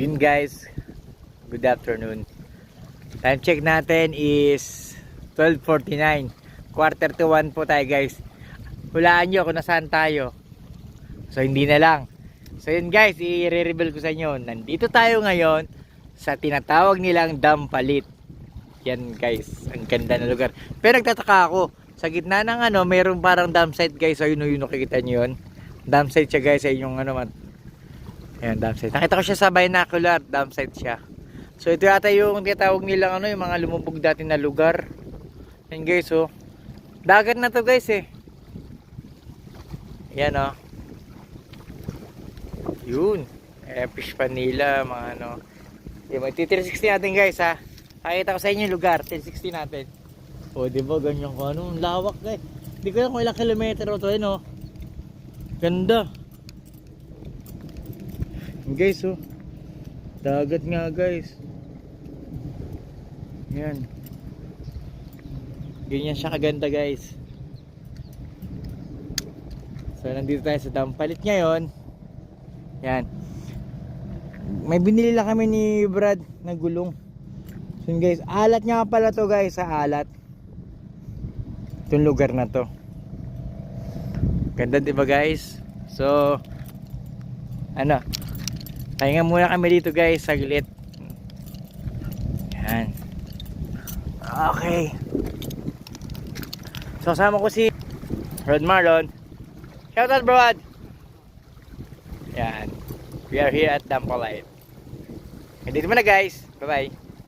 Yun guys, good afternoon. Time check natin is 12:49. Quarter to 1 po tayo guys. Hulaan nyo kung nasaan tayo. So hindi na lang. So yun guys, i-reveal ko sa inyo. Nandito tayo ngayon sa tinatawag nilang Dampalit. Yan guys, ang ganda na lugar. Pero nagtataka ako, sa gitna ng mayroong parang dam site guys. So yun, nakikita nyo yun. Dam site siya guys, ay yung ayan, dam site. Nakita ko siya sa binocular, dam site siya. So ito yata yung tinatawag nilang yung mga lumubog dati na lugar. Yan guys, oh. Dagat na to guys eh. Yan oh. Yun. Fish pa nila, mga Yung mag-360 natin guys ha. Pakita ko sa inyo yung lugar, 360 natin. O diba, ganyan ko lawak guys. Hindi ko alam kung ilang kilometro to yun oh. Ganda. Guys oh, dagat nga guys. Yan, ganyan siya kaganda guys. So nandito tayo sa Dampalit ngayon. Yan, may binili lang kami ni Brad na gulong. So guys, alat nga pala to guys, sa alat itong lugar na to. Ganda diba guys? So pahinga muna kami dito guys, saglit. Yan. Okay. So kasama ko si Rod Marlon. Shout out Brad. Yan. We are here at Dampalit. Dito muna guys. Bye bye.